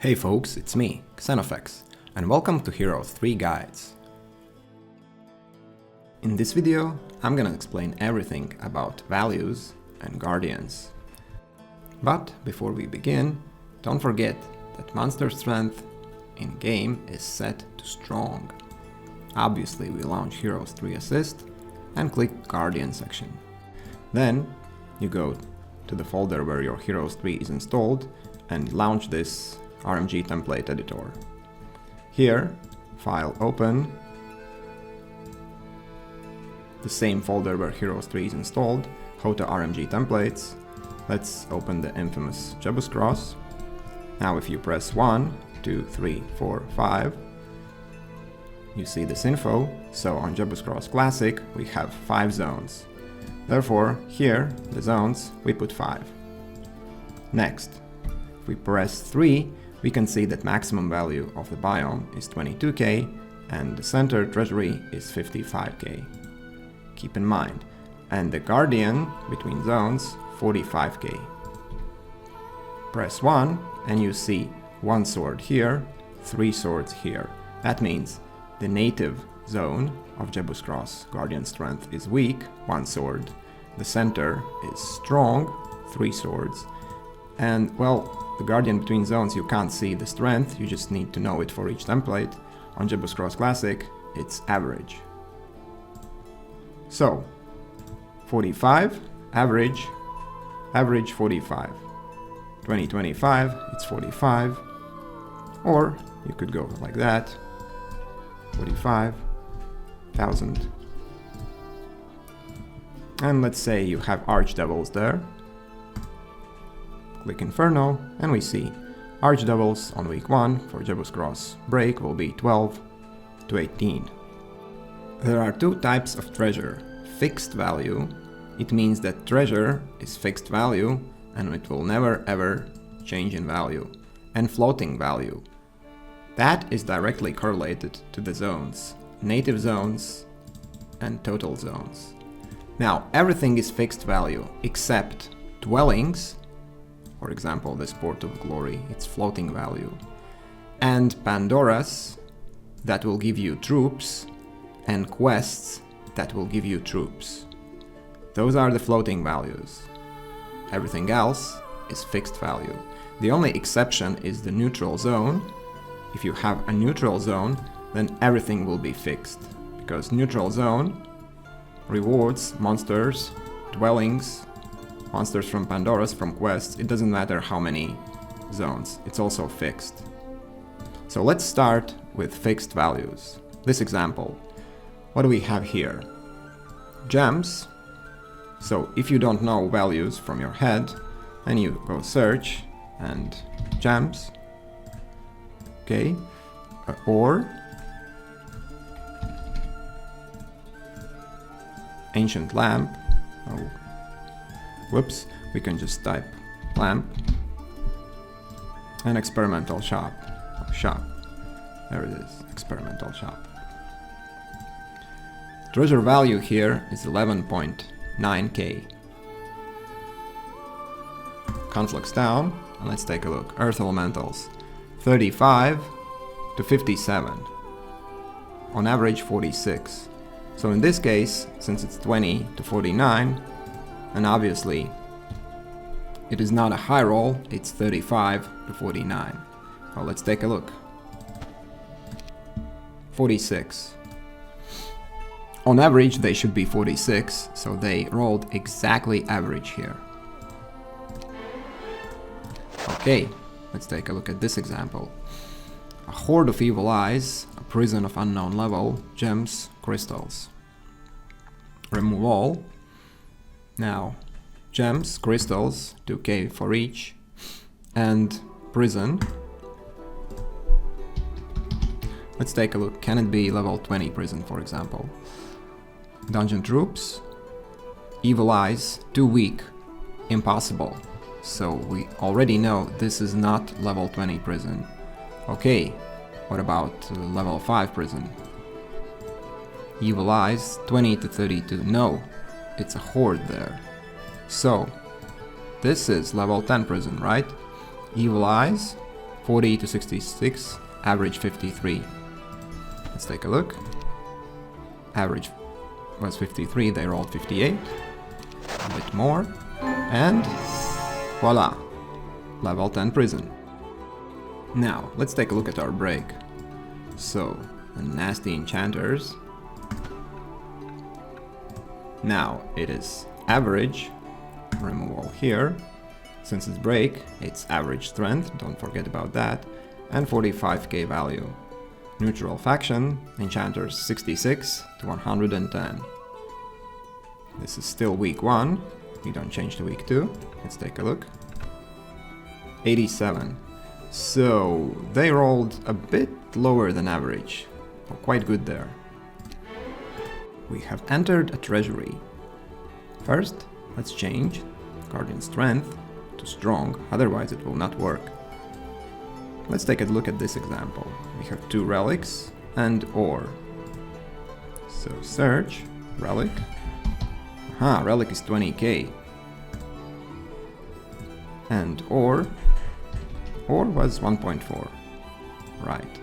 Hey folks, it's me, Xenofex, and welcome to Heroes 3 Guides. In this video, I'm gonna explain everything about values and guardians. But before we begin, don't forget that monster strength in-game is set to strong. Obviously, we launch Heroes 3 Assist and click Guardian section. Then, you go to the folder where your Heroes 3 is installed and launch this RMG template editor. Here, file open, the same folder where Heroes 3 is installed, go to RMG templates, let's open the infamous Jebus Cross. Now if you press 1, 2, 3, 4, 5, you see this info, so on Jebus Cross Classic we have 5 zones. Therefore, here, the zones, we put 5. Next, if we press 3, we can see that maximum value of the biome is 22k and the center treasury is 55k. Keep in mind. And the guardian between zones, 45k. Press 1 and you see 1 sword here, 3 swords here. That means the native zone of Jebus Cross Guardian Strength is weak, 1 sword. The center is strong, 3 swords. And well, the guardian between zones, you can't see the strength, you just need to know it for each template. On Jebus Cross Classic, it's average. So, 45, average 45. 2025, it's 45. Or, you could go like that, 45,000. And let's say you have archdevils there. Click Inferno, and we see archdevils on week 1 for Jebus Cross break will be 12 to 18. There are 2 types of treasure. Fixed value, it means that treasure is fixed value and it will never ever change in value. And floating value. That is directly correlated to the zones, native zones and total zones. Now, everything is fixed value except dwellings. For example, this Port of Glory, it's floating value. And Pandoras, that will give you troops, and quests, that will give you troops. Those are the floating values. Everything else is fixed value. The only exception is the neutral zone. If you have a neutral zone, then everything will be fixed. Because neutral zone rewards monsters, dwellings, monsters from Pandoras, from quests, it doesn't matter how many zones, it's also fixed. So let's start with fixed values. This example, what do we have here? Gems. So if you don't know values from your head, then you go search and gems. Okay, or ancient lamp. Oh. Whoops, we can just type lamp and experimental shop. There it is, experimental shop. Treasure value here is 11.9k. Conflicts down, and let's take a look. Earth elementals, 35 to 57. On average 46. So in this case, since it's 20 to 49, and obviously, it is not a high roll, it's 35 to 49. Well, let's take a look. 46. On average, they should be 46, so they rolled exactly average here. Okay, let's take a look at this example. A horde of evil eyes, a prison of unknown level, gems, crystals. Remove all. Now, gems, crystals, 2k for each, and prison. Let's take a look, can it be level 20 prison, for example? Dungeon troops, evil eyes, too weak, impossible. So we already know this is not level 20 prison. Okay, what about level 5 prison? Evil eyes, 20 to 32, no. It's a horde there. So, this is level 10 prison, right? Evil eyes, 40 to 66, average 53. Let's take a look. Average was 53, they rolled 58. A bit more. And voila! Level 10 prison. Now, let's take a look at our break. So, the nasty enchanters. Now, it is average. Removal here. Since it's break, it's average strength, don't forget about that. And 45k value. Neutral faction, enchanters 66 to 110. This is still week 1. We don't change to week 2. Let's take a look. 87. So they rolled a bit lower than average. Oh, quite good there. We have entered a treasury. First, let's change Guardian Strength to Strong, otherwise it will not work. Let's take a look at this example. We have 2 relics and ore. So search, relic. Aha, relic is 20k. And ore was 1.4. Right.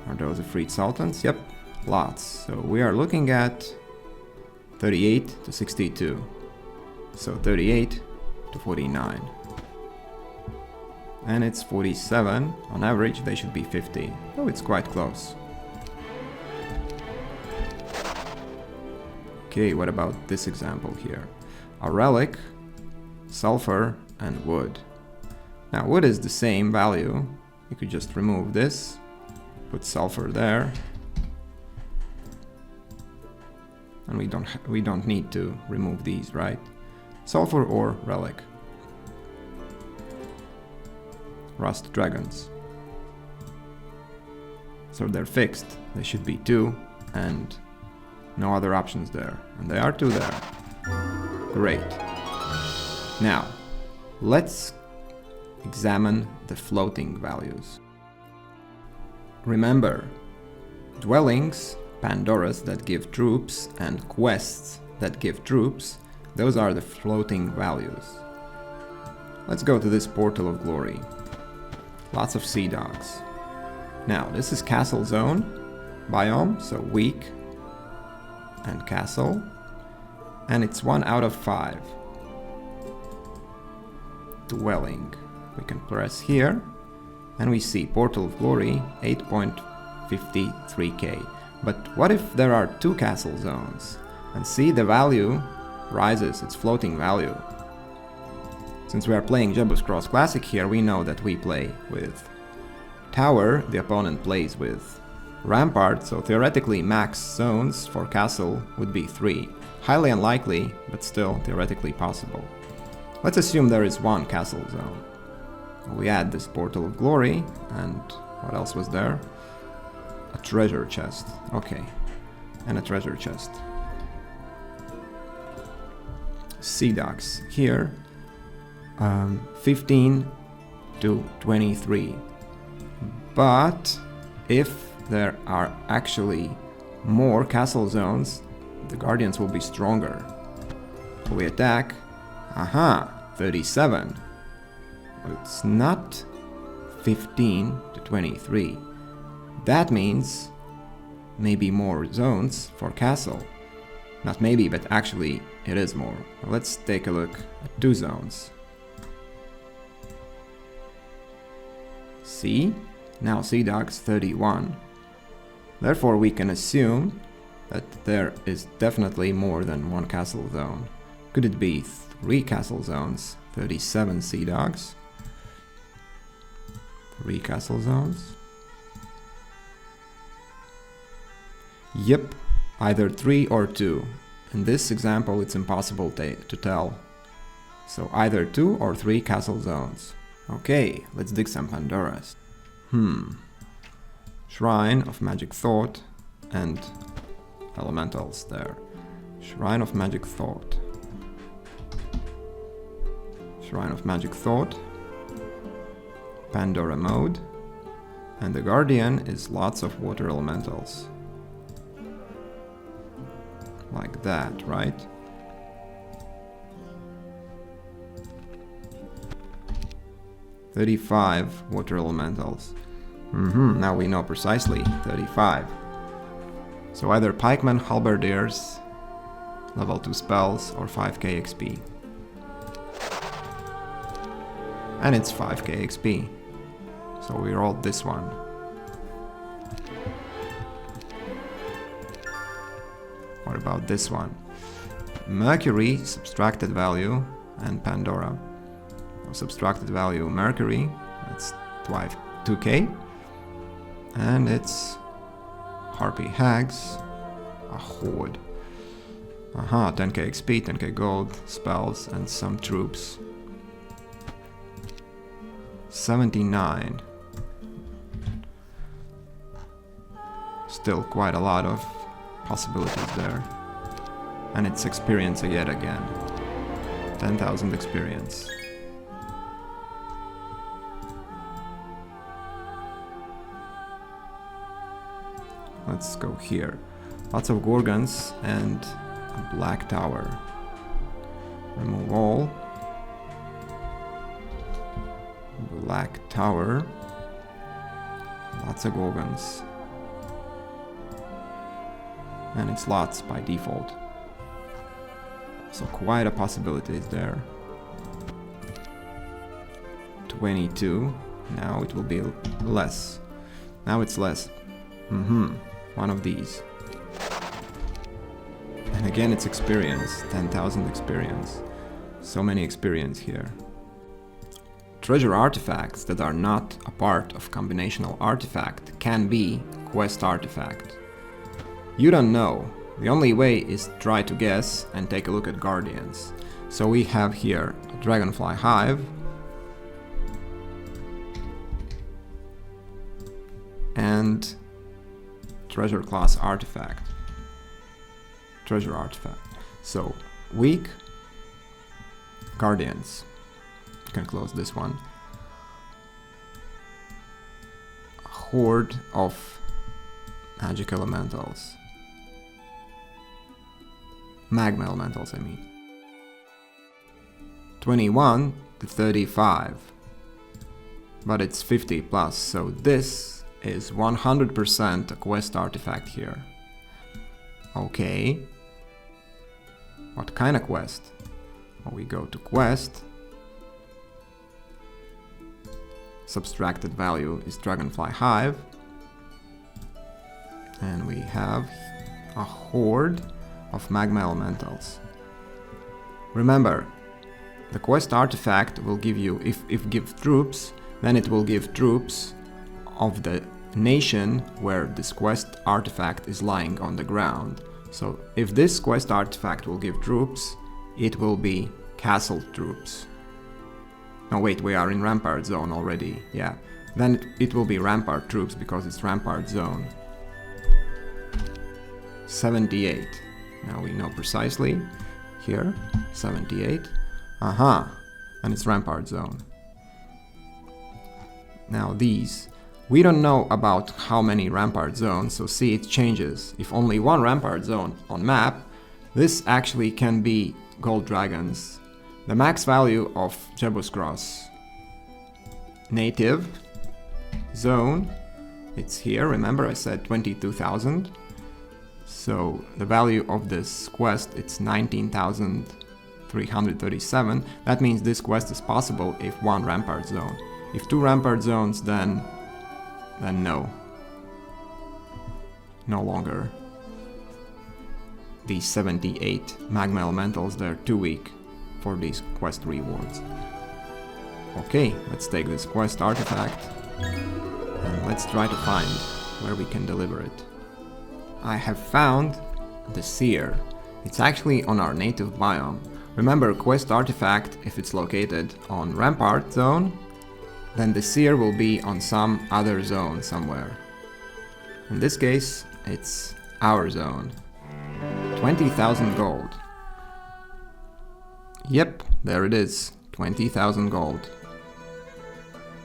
Are those the freed sultans? Yep, lots. So we are looking at 38 to 62. So 38 to 49. And it's 47. On average, they should be 50. Oh, it's quite close. Okay, what about this example here? A relic, sulfur, and wood. Now, wood is the same value. You could just remove this, put sulfur there, and we don't need to remove these, right? Sulfur or relic. Rust dragons. So they're fixed. They should be 2, and no other options there. And they are 2 there. Great. Now, let's examine the floating values. Remember, dwellings, Pandoras that give troops, and quests that give troops, those are the floating values. Let's go to this Portal of Glory. Lots of sea dogs. Now, this is Castle Zone biome, so weak and castle, and it's 1 out of 5. Dwelling. We can press here, and we see Portal of Glory 8.53k. But what if there are 2 castle zones? And see, the value rises, it's floating value. Since we are playing Jebus Cross Classic here, we know that we play with Tower, the opponent plays with Rampart, so theoretically max zones for castle would be 3. Highly unlikely, but still theoretically possible. Let's assume there is 1 castle zone. We add this Portal of Glory, and what else was there? A treasure chest. Okay, and a treasure chest. Sea dogs here. 15 to 23. But if there are actually more castle zones, the guardians will be stronger. We attack. Aha, 37. It's not 15 to 23. That means maybe more zones for castle. Not maybe, but actually it is more. Let's take a look at 2 zones. See? Now Sea Dogs 31. Therefore we can assume that there is definitely more than 1 castle zone. Could it be 3 castle zones? 37 Sea Dogs. 3 castle zones. Yep, either 3 or 2. In this example it's impossible to tell. So either 2 or 3 castle zones. Okay, let's dig some Pandoras. Shrine of Magic Thought and elementals there. Shrine of Magic Thought. Shrine of Magic Thought. Pandora mode. And the Guardian is lots of water elementals. Like that, right? 35 water elementals. Now we know precisely 35. So either pikemen, halberdiers, level 2 spells, or 5k XP. And it's 5k XP. So we rolled this one. What about this one? Mercury, subtracted value, and Pandora. Subtracted value Mercury, that's 2k. And it's Harpy Hags, a Horde. 10k XP, 10k gold, spells, and some troops. 79. Still quite a lot of possibilities there. And it's experience yet again. 10,000 experience. Let's go here. Lots of Gorgons and a black tower. Remove all. Black tower. Lots of Gorgons. And it's lots by default. So quite a possibility is there. 22. Now it will be less. Now it's less. One of these. And again it's experience. 10,000 experience. So many experience here. Treasure artifacts that are not a part of combinational artifact can be quest artifact. You don't know. The only way is try to guess and take a look at Guardians. So we have here a Dragonfly Hive. And treasure class artifact. Treasure artifact. So weak Guardians. You can close this one. A horde of magic elementals. Magma elementals, I mean. 21 to 35. But it's 50 plus, so this is 100% a quest artifact here. Okay. What kind of quest? Well, we go to quest. Subtracted value is Dragonfly Hive. And we have a horde of magma elementals. Remember, the quest artifact will give you, if give troops, then it will give troops of the nation where this quest artifact is lying on the ground. So if this quest artifact will give troops, it will be castle troops. No wait, we are in Rampart Zone already, yeah. Then it will be Rampart troops because it's Rampart Zone. 78. Now we know precisely. Here, 78. And it's Rampart Zone. Now these. We don't know about how many Rampart Zones, so see it changes. If only one Rampart Zone on map, this actually can be Gold Dragons. The max value of Jebus Cross native zone, it's here, remember I said 22,000. So the value of this quest, it's 19,337. That means this quest is possible if one Rampart Zone. If two Rampart Zones, then no. No longer. These 78 magma elementals, they're too weak for these quest rewards. Okay, let's take this quest artifact and let's try to find where we can deliver it. I have found the Seer. It's actually on our native biome. Remember, quest artifact, if it's located on Rampart Zone, then the Seer will be on some other zone somewhere. In this case, it's our zone. 20,000 gold. Yep, there it is. 20,000 gold.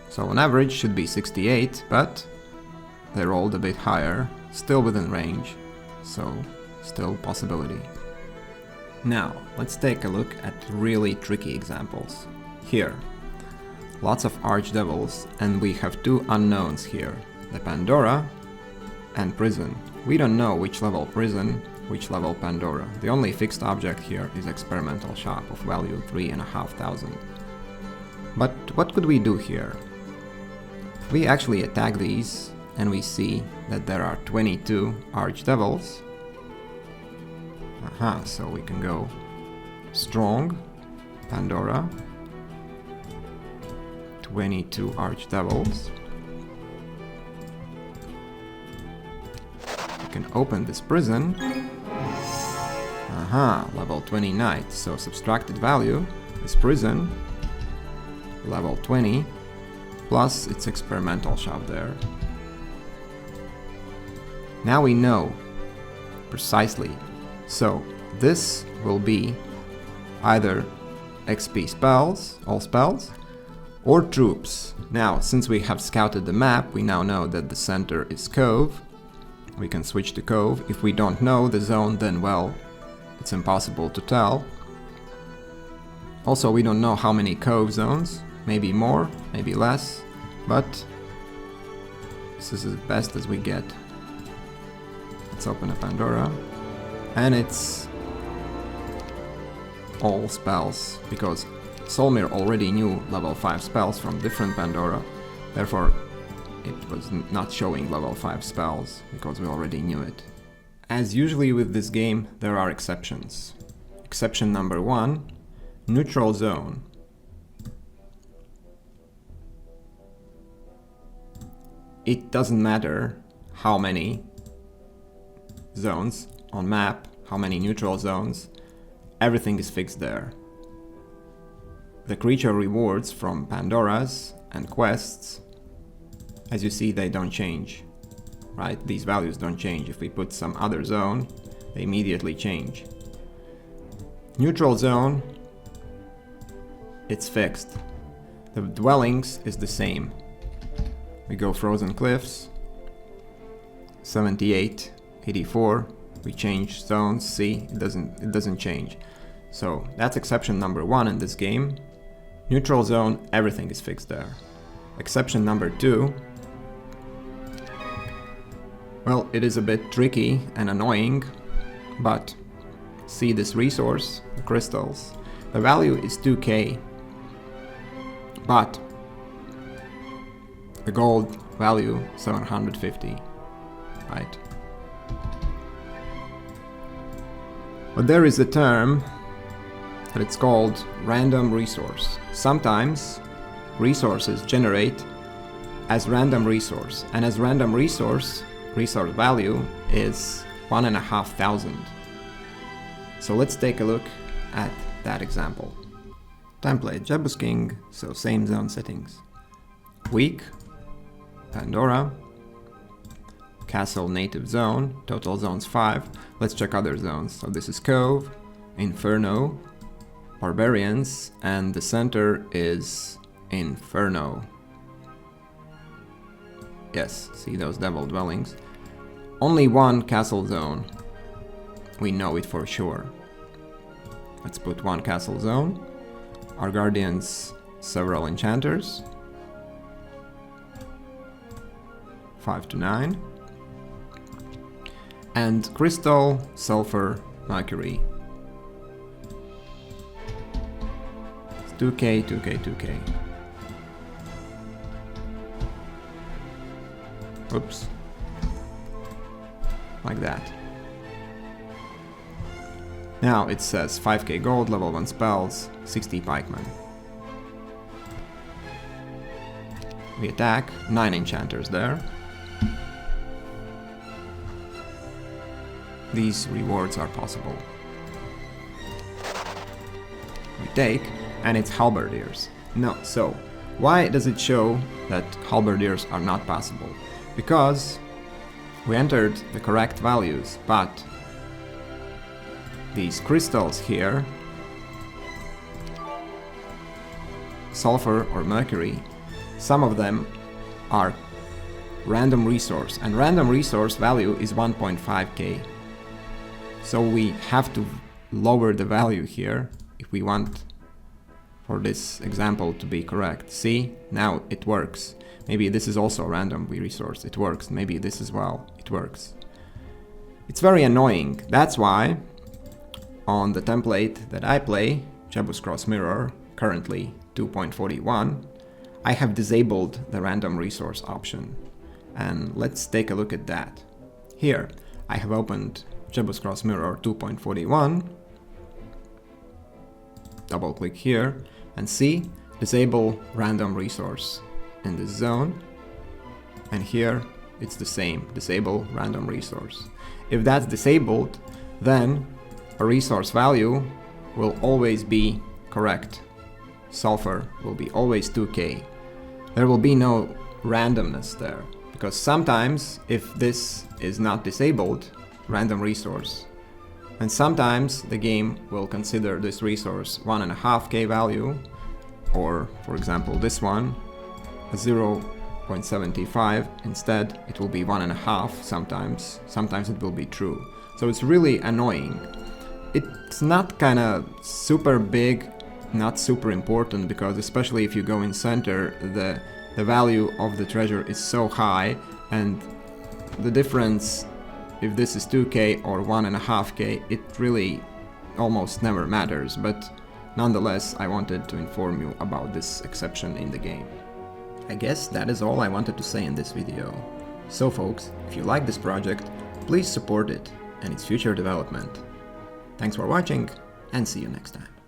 So on average should be 68, but they rolled a bit higher. Still within range, so still possibility. Now, let's take a look at really tricky examples. Here, lots of archdevils, and we have two unknowns here, the Pandora and Prison. We don't know which level Prison, which level Pandora. The only fixed object here is Experimental Shop of value 3,500. But what could we do here? We actually attack these, and we see that there are 22 archdevils. So we can go Strong, Pandora, 22 archdevils. We can open this prison. Level 20 knight. So subtracted value is prison, level 20, plus its experimental shop there. Now we know precisely. So this will be either XP spells, all spells, or troops. Now, since we have scouted the map, we now know that the center is Cove. We can switch to Cove. If we don't know the zone, then well, it's impossible to tell. Also, we don't know how many Cove zones, maybe more, maybe less, but this is as best as we get. Let's open a Pandora, and it's all spells, because Solmir already knew level 5 spells from different Pandora, therefore it was not showing level 5 spells, because we already knew it. As usually with this game, there are exceptions. Exception number 1, neutral zone. It doesn't matter how many zones on map, how many neutral zones, everything is fixed there. The creature rewards from Pandoras and quests, as you see, they don't change, right? These values don't change. If we put some other zone, they immediately change. Neutral zone, it's fixed. The dwellings is the same. We go Frozen Cliffs, 78, 84. We change zones. See, it doesn't change. So that's exception number 1 in this game. Neutral zone, everything is fixed there. Exception number 2. Well, it is a bit tricky and annoying, but see this resource, the crystals. The value is 2k, but the gold value 750, right? But there is a term that it's called random resource. Sometimes resources generate as random resource, and as random resource value is 1,500. So let's take a look at that example. Template Jebus King, so same zone settings. Week, Pandora, Castle native zone, total zones 5. Let's check other zones. So this is Cove, Inferno, Barbarians, and the center is Inferno. Yes, see those devil dwellings. Only one castle zone. We know it for sure. Let's put one castle zone. Our guardians, several enchanters. 5 to 9. And crystal, sulfur, mercury. It's 2k, 2k, 2k. Oops. Like that. Now it says 5k gold, level 1 spells, 60 pikemen. We attack, 9 enchanters there. These rewards are possible. We take, and it's halberdiers. No, so why does it show that halberdiers are not possible? Because we entered the correct values, but these crystals here, sulfur or mercury, some of them are random resource, and random resource value is 1.5k. So we have to lower the value here if we want, for this example to be correct. See, now it works. Maybe this is also a random resource, it works. Maybe this as well, it works. It's very annoying. That's why on the template that I play, Jebus Cross Mirror, currently 2.41, I have disabled the random resource option. And let's take a look at that. Here, I have opened Jebus Cross Mirror 2.41, double click here, and see, disable random resource in this zone. And here, it's the same, disable random resource. If that's disabled, then a resource value will always be correct. Sulfur will be always 2K. There will be no randomness there, because sometimes if this is not disabled, random resource, and sometimes the game will consider this resource 1.5K value, or for example this one, a 0.75, instead it will be 1.5 sometimes it will be true. So it's really annoying. It's not kinda super big, not super important, because especially if you go in center, the value of the treasure is so high, and the difference, if this is 2K or 1.5K, it really almost never matters, but nonetheless I wanted to inform you about this exception in the game. I guess that is all I wanted to say in this video. So folks, if you like this project, please support it and its future development. Thanks for watching, and see you next time.